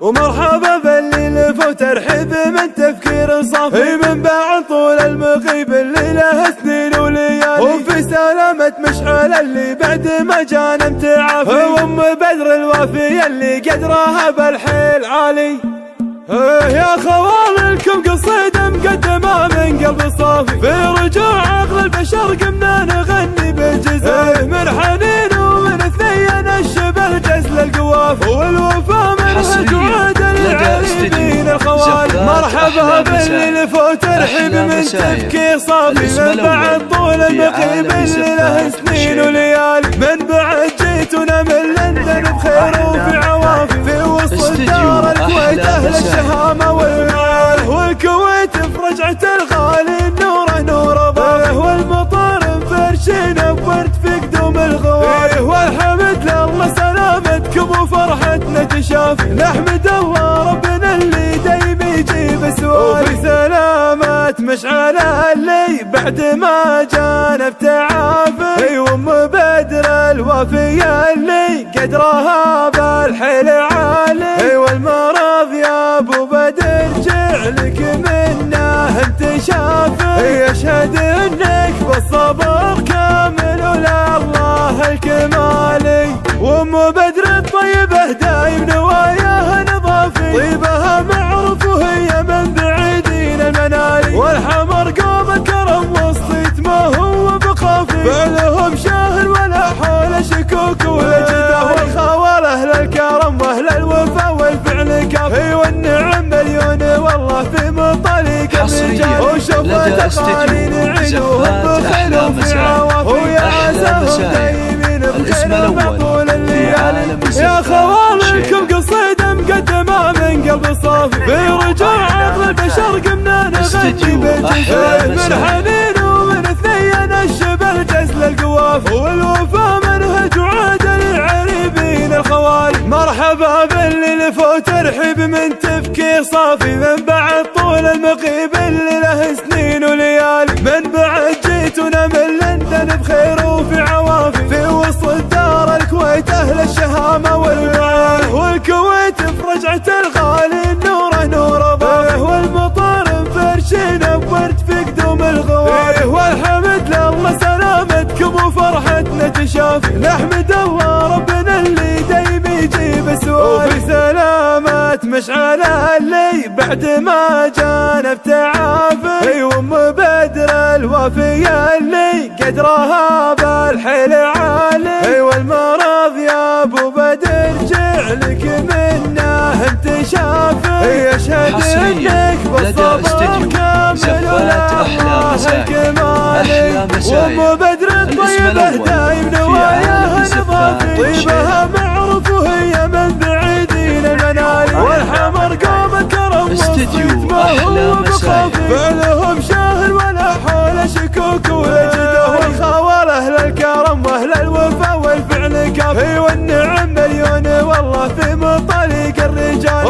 ومرحبا باللي لف وترحب من تفكير صافي، من بعد طول المغيب اللي له سنين وليالي، وفي سلامة مشعل اللي بعد ما جانا متعافي، وام بدر الوافي اللي قدرها بالحيل عالي. يا خوالكم قصيدة مقدمة من قلب صافي، في رجوع عقل البشر قمنا نغني بالجزاء، من حنين ومن ثين الشبل جزل القوافي، والوفا من جواد العريبين الخوالي. مرحبا باللي لف وترحب من تفكير صافي، من بعد طول المقيم اللي له سنين وليالي، من بعد جيتنا من لندن بخير وفي عوافي، في وسط دار الكويت اهل الشهامة والمال، والكويت في رجعة الغالي نوره نور ضافي، والمطار مفرشين بورد في قدوم الغوالي، والحمد لله سلامتكم وفرحتنا تشافي، نحمد الله ربنا اللي دايم يجيب سوالي، وفي سلامة مشعل اللي بعد ما جانا بتعافي، وام بدر الوفي اللي قدرها بالحيل عالي، والمرض يا ابو بدر جعلك منه انتشافي، يشهد انك بالصبر كامل ولا الله الكمالي، وام بدر الطيبه دايم نواياها نظافي، طيبها معروف وهي من بعيدين المنالي، والحمر قوم الكرم وسطيت ما هو بخافي، فعلهم شاهر ولا حول شكوك والجده، والخوال اهل الكرم واهل الوفا والفعل كافي، والنعم مليون والله في منطلق الرجال، وشوفت خالين عينوهم بخير وفي عوافي، ويا عساهم دايمين بخير ومعقول الليالي. يا خوالكم قصيدة مقدمة من قلب صافي، في رجوع عقل البشر قمنا نغني بالجزاء، من حنين ومن ثين الشبل جزل القوافي، والوفا منهج وعاد العريبين الخوالي. مرحبا باللي لف وترحب من تفكير صافي، من بعد طول المغيب اللي له سنين وليالي، من بعد جيتنا من لندن بخير وفي عوافي، في وسط دار الكويت اهل الشهامة والمال، والكويت في رجعة الغالي نوره نور ضافي، والمطار مفرشين بورد في قدوم الغوالي، والحمد لله سلامتكم وفرحتنا تشافي، نحمد الله ربنا اللي دايم يجيب سوالي، وفي سلامة مشعل اللي بعد ما جانا بتعافي، وام بدر الوفي اللي قدرها بالحيل عالي، والمرض يا ابو بدر جعلك منه انتشافي، يشهد انك بالصبر كامل ولا الله الكمالي، وام بدر الطيبه دايم نواياها نظافي، طيبها معروف وهي من بعيدين المنالي، والحمر قوم الكرم وسطيت ما هو بخافي، فعلهم شاهر ولا حول شكوك والجده، والخوال اهل الكرم واهل الوفا والفعل كافي، والنعم مليون والله في منطلق الرجال.